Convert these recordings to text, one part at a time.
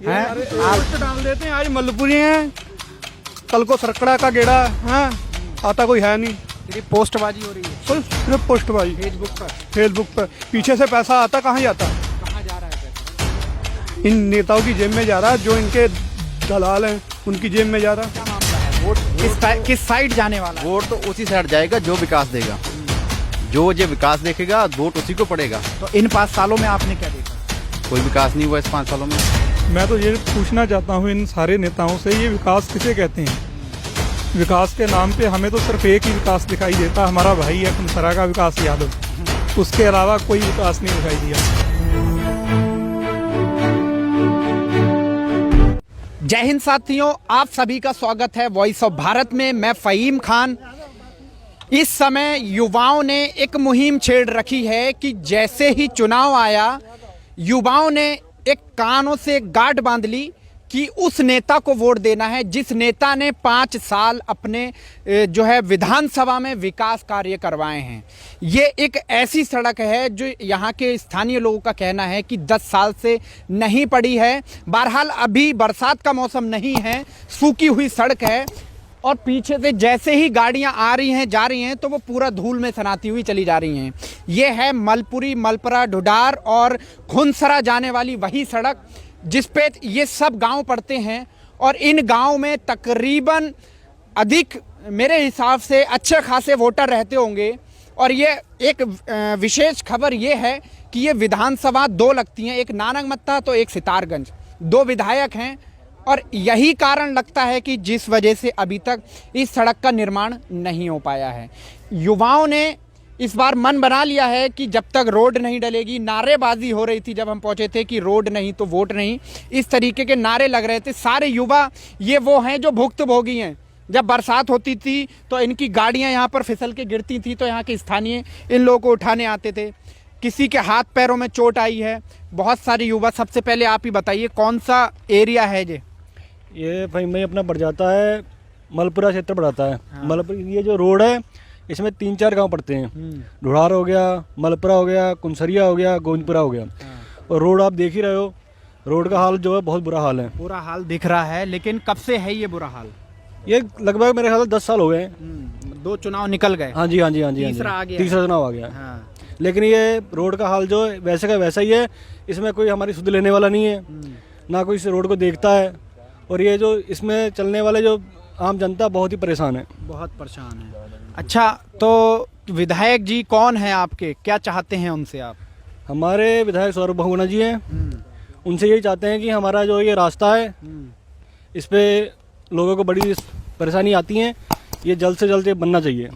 हैं पोस्ट डाल देते हैं, आज मलपुरी हैं, कल को सरकड़ा का गेड़ा है, आता कोई है नहीं। सिर्फ पोस्टबाजी हो रही है सिर्फ पोस्टबाजी फेसबुक पर पीछे से पैसा आता कहाँ जाता? कहाँ जा रहा है पैसा? इन नेताओं की जेब में जा रहा है, जो इनके दलाल हैं उनकी जेब में जा रहा है। क्या मामला है? वोट किस साइड जाने वाला है? वोट तो उसी साइड जाएगा जो विकास देगा, जो विकास देखेगा वोट उसी को पड़ेगा। तो इन 5 सालों में आपने क्या देखा? कोई विकास नहीं हुआ इस 5 सालों में। मैं तो ये पूछना चाहता हूँ इन सारे नेताओं से, ये विकास किसे कहते हैं? विकास के नाम पे हमें तो सिर्फ एक ही विकास दिखाई देता, हमारा भाई है कुनसरा का विकास यादव, उसके अलावा कोई विकास नहीं दिखाई दिया। जय हिंद साथियों, आप सभी का स्वागत है वॉइस ऑफ भारत में। मैं फ़हीम खान। इस समय युवाओं ने एक मुहिम छेड़ रखी है कि जैसे ही चुनाव आया, युवाओं ने एक कानों से गांठ बांध ली कि उस नेता को वोट देना है जिस नेता ने 5 साल अपने विधानसभा में विकास कार्य करवाए हैं। ये एक ऐसी सड़क है जो यहाँ के स्थानीय लोगों का कहना है कि 10 साल से नहीं पड़ी है। बहरहाल अभी बरसात का मौसम नहीं है, सूखी हुई सड़क है और पीछे से जैसे ही गाड़ियाँ आ रही हैं जा रही हैं तो वो पूरा धूल में सनाती हुई चली जा रही हैं। ये है मलपुरी, मलपरा, ढुडार और खुनसरा जाने वाली वही सड़क जिस पे ये सब गांव पड़ते हैं और इन गांव में तकरीबन अधिक मेरे हिसाब से अच्छे खासे वोटर रहते होंगे। और ये एक विशेष खबर ये है कि ये विधानसभा 2 लगती हैं, एक नानगमत्ता तो एक सितारगंज, 2 विधायक हैं और यही कारण लगता है कि जिस वजह से अभी तक इस सड़क का निर्माण नहीं हो पाया है। युवाओं ने इस बार मन बना लिया है कि जब तक रोड नहीं डलेगी, नारेबाजी हो रही थी जब हम पहुंचे थे कि रोड नहीं तो वोट नहीं, इस तरीके के नारे लग रहे थे। सारे युवा ये वो हैं जो भुक्तभोगी हैं। जब बरसात होती थी तो इनकी गाड़ियां यहाँ पर फिसल के गिरती थी तो यहाँ के स्थानीय इन लोगों को उठाने आते थे। किसी के हाथ पैरों में चोट आई है, बहुत सारे युवा। सबसे पहले आप ही बताइए कौन सा एरिया है ये भाई मैं अपना पड़ जाता है मलपुरा क्षेत्र पड़ाता है। हाँ। मलपुरा ये जो रोड है इसमें 3-4 गांव पड़ते हैं। ढुढ़ार हो गया, मलपुरा हो गया, कुनसरिया हो गया, गोविंदपुरा हो गया। और रोड आप देख ही रहे हो, रोड का हाल जो है बहुत बुरा हाल है। बुरा हाल दिख रहा है, लेकिन कब से है ये बुरा हाल? ये लगभग मेरे ख्याल से 10 साल हो गए हैं। 2 चुनाव निकल गए। हाँ जी, हाँ जी, हाँ जी, तीसरा आ गया। तीसरा चुनाव आ गया। हाँ। लेकिन ये रोड का हाल जो है वैसे का वैसा ही है, इसमें कोई हमारी सुध लेने वाला नहीं है, ना कोई इस रोड को देखता है। और ये जो इसमें चलने वाले जो आम जनता बहुत ही परेशान है, बहुत परेशान है। अच्छा, तो विधायक जी कौन है आपके, क्या चाहते हैं उनसे आप? हमारे विधायक सौरभ बहुगुणा जी हैं। उनसे यही चाहते हैं कि हमारा जो ये रास्ता है इस पे लोगों को बड़ी परेशानी आती है, ये जल्द से जल्द ये बनना चाहिए।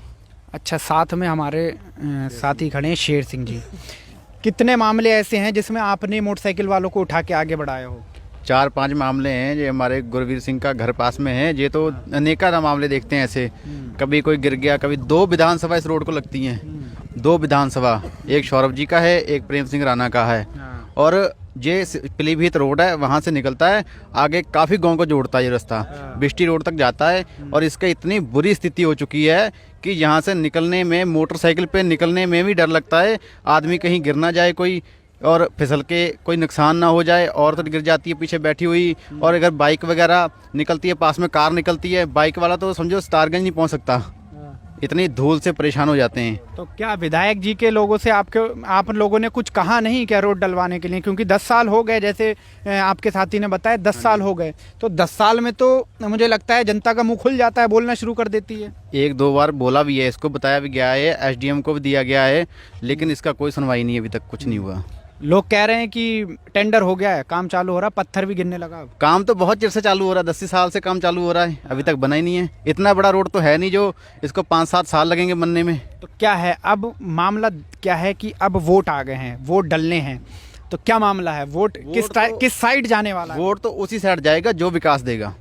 अच्छा, साथ में हमारे साथी खड़े हैं शेर सिंह जी। कितने मामले ऐसे हैं जिसमें आपने मोटरसाइकिल वालों को उठा के आगे बढ़ाया हो? 4-5 मामले हैं जो हमारे गुरवीर सिंह का घर पास में है। ये तो अनेका मामले देखते हैं ऐसे, कभी कोई गिर गया, कभी 2 विधानसभा इस रोड को लगती हैं। 2 विधानसभा, एक सौरभ जी का है, एक प्रेम सिंह राणा का है। और ये पीलीभीत रोड है, वहाँ से निकलता है, आगे काफ़ी गांव को जोड़ता है ये रास्ता, बिष्टी रोड तक जाता है। और इसका इतनी बुरी स्थिति हो चुकी है कि यहाँ से निकलने में, मोटरसाइकिल पे निकलने में भी डर लगता है, आदमी कहीं गिर ना जाए कोई और फिसल के कोई नुकसान ना हो जाए। औरत गिर जाती है पीछे बैठी हुई, और अगर बाइक वगैरह निकलती है, पास में कार निकलती है, बाइक वाला तो समझो सितारगंज नहीं पहुँच सकता, इतनी धूल से परेशान हो जाते हैं। तो क्या विधायक जी के लोगों से आप लोगों ने कुछ कहा नहीं क्या रोड डलवाने के लिए? क्योंकि 10 साल हो गए, जैसे आपके साथी ने बताया 10 साल हो गए, तो 10 साल में तो मुझे लगता है जनता का मुंह खुल जाता है, बोलना शुरू कर देती है। 1-2 बार बोला भी है, इसको बताया भी गया है, SDM को भी दिया गया है, लेकिन इसका कोई सुनवाई नहीं है, अभी तक कुछ नहीं हुआ। लोग कह रहे हैं कि टेंडर हो गया है, काम चालू हो रहा, पत्थर भी गिरने लगा। काम तो बहुत चिर से चालू हो रहा है, 10 साल से काम चालू हो रहा है, अभी तक बना ही नहीं है। इतना बड़ा रोड तो है नहीं जो इसको 5-7 साल लगेंगे बनने में। तो क्या है अब मामला, क्या है कि अब वोट आ गए हैं, वोट डलने हैं, तो क्या मामला है? वोट किस साइड जाने वाला है? वोट तो उसी साइड जाएगा जो विकास देगा,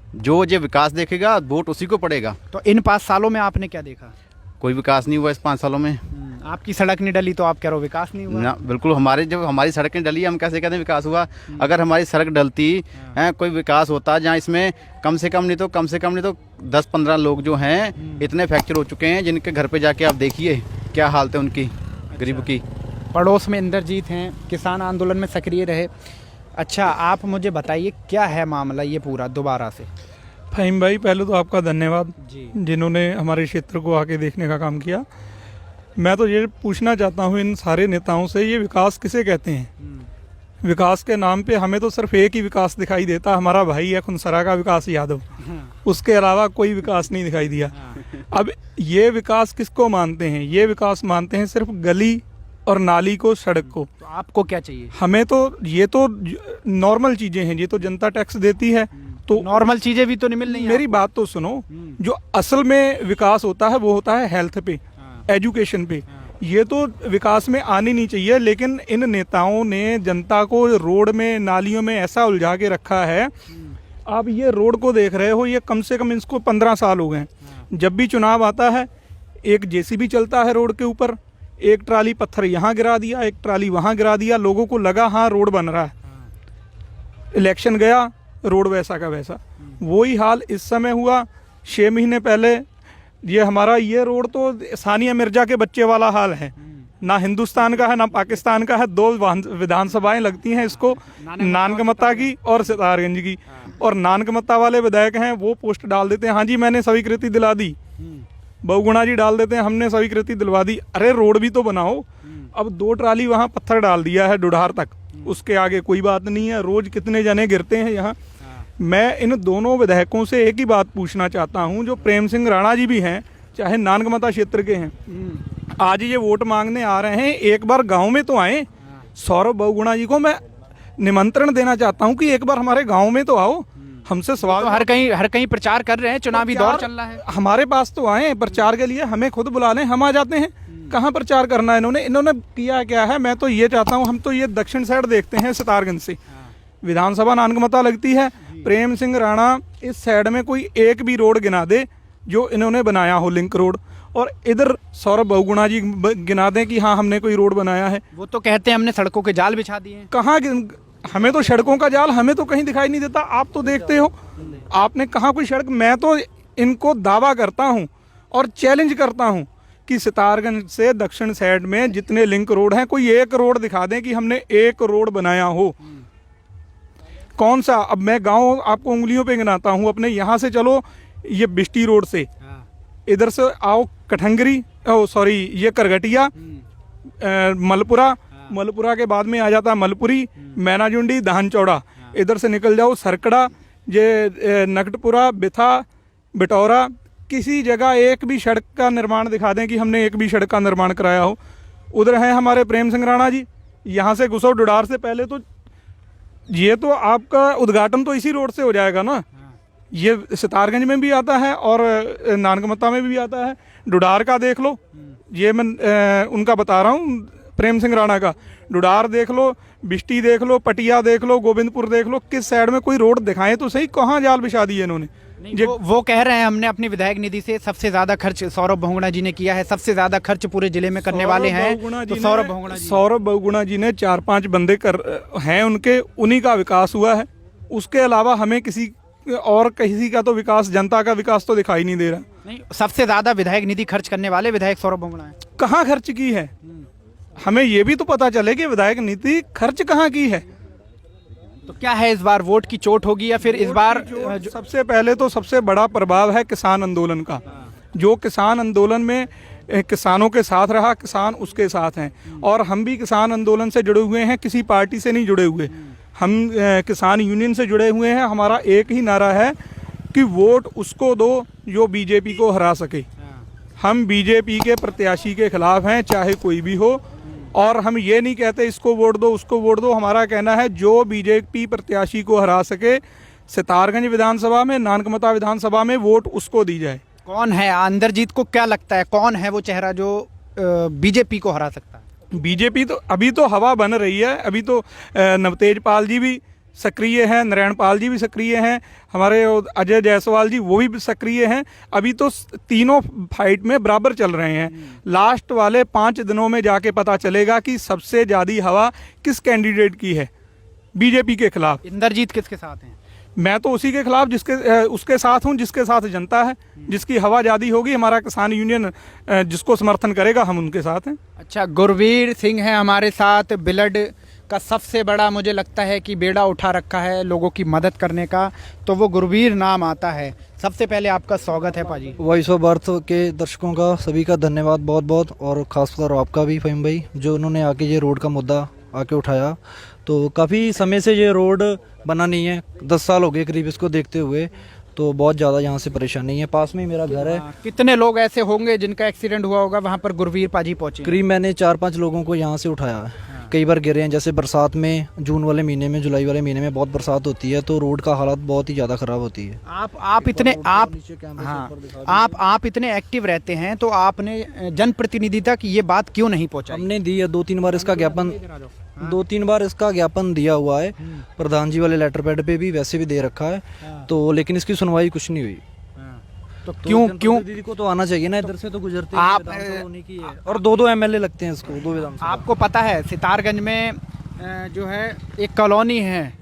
जो विकास देखेगा वोट उसी को पड़ेगा। तो इन 5 सालों में आपने क्या देखा? कोई विकास नहीं हुआ इस 5 सालों में। आपकी सड़क नहीं डली तो आप कह रहे हो विकास नहीं हुआ? ना, बिल्कुल। जब हमारी सड़कें डली, हम कैसे कहते हैं विकास हुआ? अगर हमारी सड़क डलती है, कोई विकास होता, जहाँ इसमें कम से कम नहीं तो 10-15 लोग जो हैं इतने फ्रैक्चर हो चुके हैं, जिनके घर पे जाके आप देखिए क्या हालत है उनकी, गरीब की। पड़ोस में इंद्रजीत हैं, किसान आंदोलन में सक्रिय रहे। अच्छा, आप मुझे बताइए क्या है मामला ये पूरा दोबारा से। फ़हीम भाई, पहले तो आपका धन्यवाद जी। जिन्होंने हमारे क्षेत्र को आके देखने का काम किया। मैं तो ये पूछना चाहता हूँ इन सारे नेताओं से, ये विकास किसे कहते हैं? विकास के नाम पे हमें तो सिर्फ एक ही विकास दिखाई देता, हमारा भाई है खुनसरा का विकास यादव। उसके अलावा कोई विकास नहीं दिखाई दिया। अब ये विकास किसको मानते हैं? ये विकास मानते हैं सिर्फ गली और नाली को, सड़क को। तो आपको क्या चाहिए? हमें तो ये तो नॉर्मल चीज़ें हैं, ये तो जनता टैक्स देती है। तो नॉर्मल चीजें भी तो नहीं मिल रही हैं मेरी बात तो सुनो, जो असल में विकास होता है वो होता है हेल्थ पे, एजुकेशन पे। ये तो विकास में आनी नहीं चाहिए, लेकिन इन नेताओं ने जनता को रोड में, नालियों में ऐसा उलझा के रखा है। आप ये रोड को देख रहे हो, ये कम से कम इसको 15 साल हो गए हैं। जब भी चुनाव आता है, एक जेसीबी चलता है रोड के ऊपर, एक ट्राली पत्थर यहाँ गिरा दिया, एक ट्राली वहाँ गिरा दिया, लोगों को लगा हाँ रोड बन रहा है। इलेक्शन गया, रोड वैसा का वैसा। वही हाल इस समय हुआ। 6 महीने पहले ये हमारा ये रोड तो सानिया मिर्जा के बच्चे वाला हाल है, ना हिंदुस्तान का है ना पाकिस्तान का है। 2 विधानसभाएं लगती हैं इसको, नानकमता की और सितारगंज की। और नानकमता वाले विधायक हैं, वो पोस्ट डाल देते हैं, हाँ जी मैंने स्वीकृति दिला दी। बहुगुणा जी डाल देते हैं, हमने स्वीकृति दिलवा दी। अरे रोड भी तो बनाओ। अब 2 ट्राली वहाँ पत्थर डाल दिया है डुढार तक, उसके आगे कोई बात नहीं है। रोज कितने जने गिरते हैं यहाँ। मैं इन दोनों विधायकों से एक ही बात पूछना चाहता हूँ, जो प्रेम सिंह राणा जी भी हैं, चाहे नानकमता क्षेत्र के हैं, आज ये वोट मांगने आ रहे हैं, एक बार गांव में तो आए। सौरभ बहुगुणा जी को मैं निमंत्रण देना चाहता हूँ कि एक बार हमारे गांव में तो आओ, हमसे सवाल। तो हर कहीं प्रचार कर रहे हैं, चुनावी दौर चल रहा है। हमारे पास तो आए प्रचार के लिए, हमें खुद बुला लें, हम आ जाते हैं। कहाँ प्रचार करना है इन्होंने किया क्या है? मैं तो ये चाहता हूँ, हम तो ये दक्षिण साइड देखते हैं, सितारगंज से विधानसभा नानकमता लगती है। प्रेम सिंह राणा इस साइड में कोई एक भी रोड गिना दे जो इन्होंने बनाया हो, लिंक रोड, और इधर सौरभ बहुगुणा जी गिना दें कि हाँ हमने कोई रोड बनाया है। वो तो कहते हैं हमने सड़कों के जाल बिछा दिए हैं। कहाँ? हमें तो सड़कों का जाल हमें तो कहीं दिखाई नहीं देता। आप तो देखते हो, आपने कहाँ कोई सड़क? मैं तो इनको दावा करता हूँ और चैलेंज करता हूँ कि सितारगंज से दक्षिण साइड में जितने लिंक रोड हैं, कोई एक रोड दिखा दें कि हमने एक रोड बनाया हो। कौन सा? अब मैं गांव आपको उंगलियों पे गिनाता हूँ अपने। यहाँ से चलो, ये बिष्टी रोड से, इधर से आओ कठंगरी, ये करगटिया, मलपुरा, मलपुरा के बाद में आ जाता है मलपुरी, मैनाजुंडी, धान चौड़ा। इधर से निकल जाओ सरकड़ा, ये नकटपुरा, बिथा, बिटौरा। किसी जगह एक भी सड़क का निर्माण दिखा दें कि हमने एक भी सड़क का निर्माण कराया हो। उधर हैं हमारे प्रेम सिंह राणा जी, यहाँ से घुसो डुडार से पहले तो ये तो आपका उद्घाटन तो इसी रोड से हो जाएगा ना। ये सितारगंज में भी आता है और नानकमता में भी आता है। डुडार का देख लो, ये मैं उनका बता रहा हूँ, प्रेम सिंह राणा का। डुडार देख लो, बिष्टी देख लो, पटिया देख लो, गोविंदपुर देख लो। किस साइड में कोई रोड दिखाएं तो सही, कहाँ जाल बिछा दिए इन्होंने। वो कह रहे हैं हमने अपनी विधायक निधि से सबसे ज्यादा खर्च सौरभ बहुगुणा जी ने किया है, सबसे ज्यादा खर्च पूरे जिले में करने वाले हैं तो सौरभ बहुगुणा जी ने 4-5 बंदे हैं उनके, उन्हीं का विकास हुआ है। उसके अलावा हमें किसी का तो विकास, जनता का विकास तो दिखाई नहीं दे रहा। नहीं, सबसे ज्यादा विधायक निधि खर्च करने वाले विधायक सौरभ बहुगुणा है। कहाँ खर्च की है? हमें ये भी तो पता चले कि विधायक नीति खर्च कहाँ की है। तो क्या है इस बार वोट की चोट होगी या फिर इस बार? सबसे पहले तो सबसे बड़ा प्रभाव है किसान आंदोलन का। जो किसान आंदोलन में किसानों के साथ रहा, किसान उसके साथ हैं। और हम भी किसान आंदोलन से जुड़े हुए हैं, किसी पार्टी से नहीं जुड़े हुए। हम किसान यूनियन से जुड़े हुए हैं। हमारा एक ही नारा है कि वोट उसको दो जो बीजेपी को हरा सके। हम बीजेपी के प्रत्याशी के खिलाफ हैं, चाहे कोई भी हो। और हम ये नहीं कहते इसको वोट दो उसको वोट दो। हमारा कहना है जो बीजेपी प्रत्याशी को हरा सके सितारगंज विधानसभा में, नानकमता विधानसभा में, वोट उसको दी जाए। कौन है अंदरजीत को क्या लगता है, कौन है वो चेहरा जो बीजेपी को हरा सकता है? बीजेपी तो अभी तो हवा बन रही है। अभी तो नवतेज पाल जी भी सक्रिय हैं, नारायण पाल जी भी सक्रिय हैं, हमारे अजय जायसवाल जी वो भी सक्रिय हैं। अभी तो तीनों फाइट में बराबर चल रहे हैं। लास्ट वाले 5 दिनों में जाके पता चलेगा कि सबसे ज़्यादा हवा किस कैंडिडेट की है बीजेपी के खिलाफ। इंदरजीत किसके साथ हैं? मैं तो उसी के खिलाफ उसके साथ हूं जिसके साथ जनता है, जिसकी हवा ज़्यादा होगी। हमारा किसान यूनियन जिसको समर्थन करेगा हम उनके साथ हैं। अच्छा, गुरवीर सिंह है हमारे साथ, बिलड का सबसे बड़ा मुझे लगता है कि बेड़ा उठा रखा है लोगों की मदद करने का, तो वो गुरवीर नाम आता है। सबसे पहले आपका स्वागत है पाजी। वॉइस ऑफ भारत के दर्शकों का सभी का धन्यवाद बहुत बहुत, और ख़ासकर आपका भी फ़हीम भाई, जो उन्होंने आके ये रोड का मुद्दा आके उठाया। तो काफ़ी समय से ये रोड बना नहीं है, 10 साल हो गए करीब इसको देखते हुए, तो बहुत ज़्यादा यहाँ से परेशानी है। पास में ही मेरा घर है। कितने लोग ऐसे होंगे जिनका एक्सीडेंट हुआ होगा वहाँ पर गुरवीर पाजी पहुँचे? करीब मैंने 4-5 लोगों को यहाँ से उठाया है। कई बार गिरे हैं, जैसे बरसात में, जून वाले महीने में, जुलाई वाले महीने में बहुत बरसात होती है, तो रोड का हालत बहुत ही ज़्यादा ख़राब होती है। आप इतने एक्टिव रहते हैं, तो आपने जनप्रतिनिधि तक ये बात क्यों नहीं पहुँचाई? हमने दी है 2-3 बार इसका ज्ञापन, 2-3 बार इसका ज्ञापन दिया हुआ है, प्रधान जी वाले लेटर पैड पे भी वैसे भी दे रखा है, तो लेकिन इसकी सुनवाई कुछ नहीं हुई। तो क्यों दीदी को तो आना चाहिए ना, इधर से तो गुजरते आप होने की है। और 2-2 एमएलए लगते हैं इसको, 2 विधानसभा। आपको पता है सितारगंज में जो है एक कॉलोनी है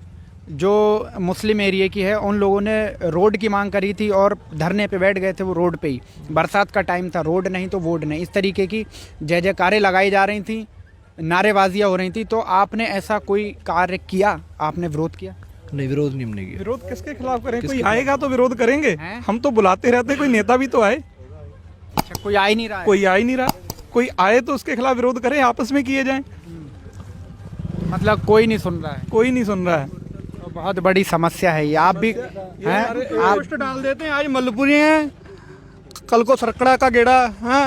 जो मुस्लिम एरिया की है, उन लोगों ने रोड की मांग करी थी और धरने पे बैठ गए थे वो रोड पे ही। बरसात का टाइम था, रोड नहीं तो वोट नहीं, इस तरीके की जय जयकारें लगाई जा रही थी, नारेबाजियाँ हो रही थी। तो आपने ऐसा कोई कार्य किया, आपने विरोध किया? नहीं, विरोध नहीं हमने किया। विरोध किसके खिलाफ करें? कोई आएगा तो विरोध करेंगे। हम तो बुलाते रहते, कोई नेता भी तो आए। अच्छा, कोई आ ही नहीं रहा है? कोई आ ही नहीं रहा। कोई आए तो उसके खिलाफ विरोध करें, आपस में किए जाएं। मतलब कोई नहीं सुन रहा है? कोई नहीं सुन रहा है। तो बहुत बड़ी समस्या है ये। आप भी हैं? आप पोस्ट डाल देते हैं, आज मलपुरी हैं, कल को सरकड़ा का गेड़ा है,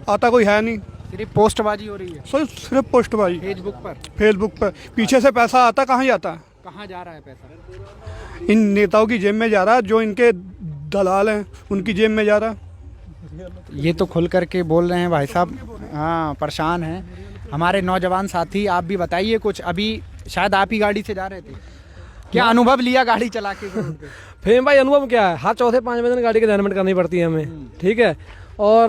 आता कोई है नहीं, सिर्फ पोस्टबाजी हो रही है सिर्फ पोस्टबाजी फेसबुक पर। पीछे से पैसा आता कहाँ जाता है? कहाँ जा रहा है पैसा? इन नेताओं की जेब में जा रहा है, जो इनके दलाल हैं उनकी जेब में जा रहा है। ये तो खुल करके बोल रहे हैं भाई साहब। हाँ, परेशान हैं हमारे नौजवान साथी। आप भी बताइए कुछ। अभी शायद आप ही गाड़ी से जा रहे थे, क्या अनुभव लिया गाड़ी चला के? फेम भाई, अनुभव क्या है, हर चौथे 5वें दिन गाड़ी की अरेंजमेंट करनी पड़ती है हमें, ठीक है। और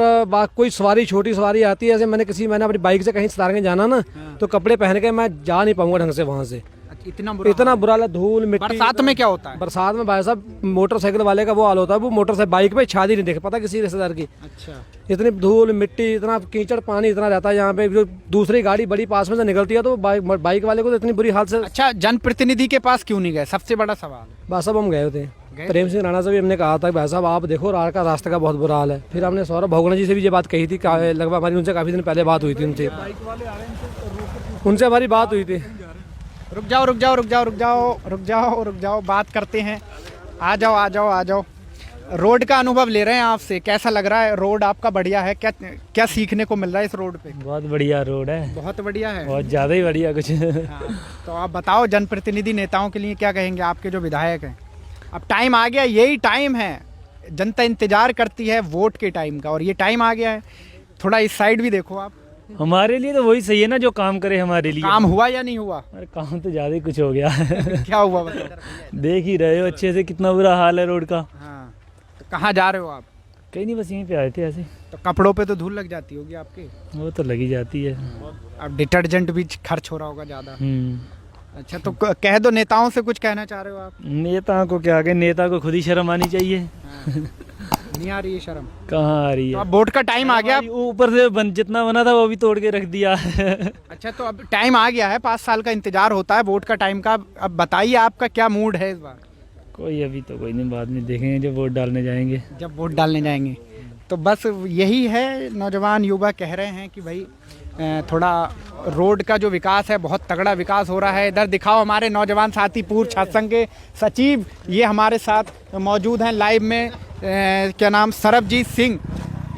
कोई सवारी, छोटी सवारी आती है, जैसे मैंने अपनी बाइक से कहीं सितारगंज जाना ना, तो कपड़े पहन के मैं जा नहीं पाऊंगा ढंग से वहाँ से। इतना बुरा हाल है, धूल मिट्टी। बरसात में क्या होता है? बरसात में भाई साहब मोटरसाइकिल वाले का वो हाल होता है, वो मोटरसाइकिल बाइक पे छादी नहीं देख पता किसी रिश्तेदार की। अच्छा, इतनी धूल मिट्टी, इतना कीचड़ पानी इतना रहता है यहाँ पे, जो दूसरी गाड़ी बड़ी पास में से निकलती है तो बाइक वाले को तो इतनी बुरी हाल से। अच्छा, जनप्रतिनिधि के पास क्यों नहीं गए? सबसे बड़ा सवाल। भाई साहब हम गए थे, प्रेम सिंह राणा से भी हमने कहा था भाई साहब आप देखो रास्ते का बहुत बुरा हाल है। फिर हमने सौरभ भगोना जी से भी ये बात कही थी, लगभग हमारी उनसे काफ़ी दिन पहले बात हुई थी, उनसे हमारी बात हुई थी। रुक जाओ, बात करते हैं। आ जाओ। रोड का अनुभव ले रहे हैं आपसे, कैसा लग रहा है? रोड आपका बढ़िया है, क्या सीखने को मिल रहा है इस रोड पे? बहुत बढ़िया रोड है, बहुत बढ़िया है, बहुत ज़्यादा ही बढ़िया कुछ। हाँ, तो आप बताओ जनप्रतिनिधि नेताओं के लिए क्या कहेंगे, आपके जो विधायक हैं? अब टाइम आ गया, यही टाइम है, जनता इंतजार करती है वोट के टाइम का, और ये टाइम आ गया है। थोड़ा इस साइड भी देखो आप। हमारे लिए तो वही सही है ना, जो काम करे हमारे लिए। काम हुआ या नहीं हुआ? अरे काम तो ज़्यादा ही कुछ हो गया। क्या हुआ बताओ? देख ही रहे हो अच्छे से कितना बुरा हाल है रोड का। हाँ, तो कहाँ जा रहे हो आप? कहीं नहीं, बस यहीं पे आए थे ऐसे। तो कपड़ों पे तो धूल लग जाती होगी आपके? वो तो लगी जाती है। अब डिटर्जेंट भी खर्च हो रहा होगा ज़्यादा। अच्छा, तो कह दो, नेताओं से कुछ कहना चाह रहे हो आप? नेता को क्या कहे, नेता को खुद ही शर्म आनी चाहिए। नहीं आ रही है शर्म? कहाँ आ रही तो है? अब वोट का टाइम आ गया, ऊपर से जितना बना था वो भी तोड़ के रख दिया। अच्छा, तो अब टाइम आ गया है, 5 साल का इंतजार होता है वोट का टाइम का। अब बताइए आपका क्या मूड है इस बार? कोई अभी तो कोई नहीं, बाद में देखेंगे जब वोट डालने जाएंगे। जब वोट डालने जाएंगे तो बस यही है, नौजवान युवा कह रहे हैं कि भाई थोड़ा रोड का जो विकास है, बहुत तगड़ा विकास हो रहा है। इधर दिखाओ हमारे नौजवान साथी, पूर्व छात्र संघ के सचिव ये हमारे साथ मौजूद हैं लाइव में। क्या नाम? सरबजीत सिंह।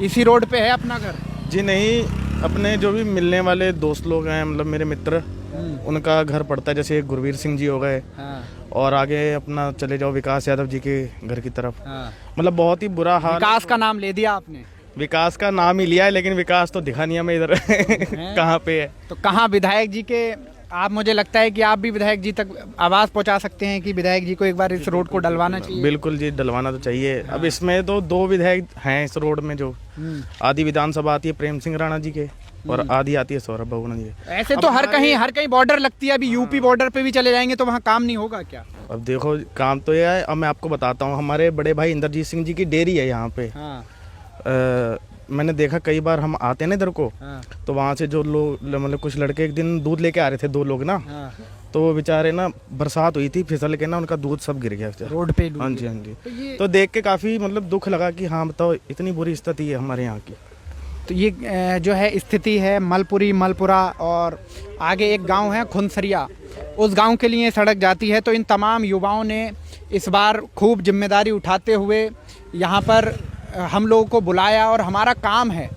इसी रोड पे है अपना घर? जी नहीं, अपने जो भी मिलने वाले दोस्त लोग हैं, मतलब मेरे मित्र, उनका घर पड़ता है। जैसे गुरवीर सिंह जी हो गए, और आगे अपना चले जाओ विकास यादव जी के घर की तरफ। मतलब बहुत ही बुरा हाल। विकास का नाम ले दिया आपने? विकास का नाम ही लिया है, लेकिन विकास तो दिखा नहीं हमें इधर। कहाँ पे है? तो कहाँ विधायक जी के, आप, मुझे लगता है कि आप भी विधायक जी तक आवाज़ पहुंचा सकते हैं कि विधायक जी को एक बार इस रोड को डलवाना चाहिए। बिल्कुल जी, डलवाना तो चाहिए। अब इसमें तो 2 विधायक हैं इस रोड में, जो आधी विधानसभा आती है प्रेम सिंह राणा जी के, और आधी आती है सौरभ भगोना जी के। ऐसे तो हर कहीं बॉर्डर लगती है। अभी यूपी बॉर्डर पे भी चले जाएंगे तो वहाँ काम नहीं होगा क्या? अब देखो, काम तो ये है। अब मैं आपको बताता हूँ, हमारे बड़े भाई इंद्रजीत सिंह जी की डेयरी है यहाँ पे। मैंने देखा कई बार हम आते हैं ना इधर को, तो वहाँ से जो लोग मतलब कुछ लड़के एक दिन दूध लेके आ रहे थे, 2 लोग ना, तो वो बेचारे ना बरसात हुई थी, फिसल के ना उनका दूध सब गिर गया रोड पे। हाँ जी, हाँ जी। तो देख के काफ़ी मतलब दुख लगा कि हाँ बताओ इतनी बुरी स्थिति है हमारे यहाँ की। तो ये जो है स्थिति है मलपुरी, मलपुरा और आगे एक गांव है खुनसरिया, उस गांव के लिए सड़क जाती है। तो इन तमाम युवाओं ने इस बार खूब जिम्मेदारी उठाते हुए यहाँ पर हम लोगों को बुलाया और हमारा काम है,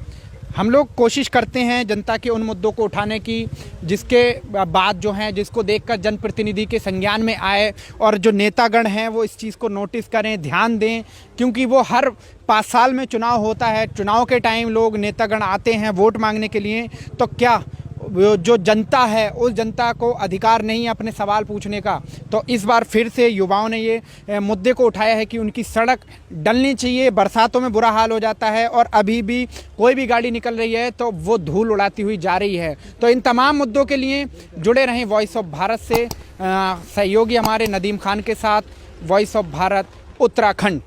हम लोग कोशिश करते हैं जनता के उन मुद्दों को उठाने की जिसके बाद जो हैं, जिसको देखकर जनप्रतिनिधि के संज्ञान में आए और जो नेतागण हैं वो इस चीज़ को नोटिस करें, ध्यान दें, क्योंकि वो हर 5 साल में चुनाव होता है। चुनाव के टाइम लोग नेतागण आते हैं वोट मांगने के लिए, तो क्या जो जनता है उस जनता को अधिकार नहीं है अपने सवाल पूछने का? तो इस बार फिर से युवाओं ने ये मुद्दे को उठाया है कि उनकी सड़क डलनी चाहिए। बरसातों में बुरा हाल हो जाता है और अभी भी कोई भी गाड़ी निकल रही है तो वो धूल उड़ाती हुई जा रही है। तो इन तमाम मुद्दों के लिए जुड़े रहें वॉइस ऑफ भारत से। सहयोगी हमारे नदीम खान के साथ, वॉइस ऑफ भारत उत्तराखंड।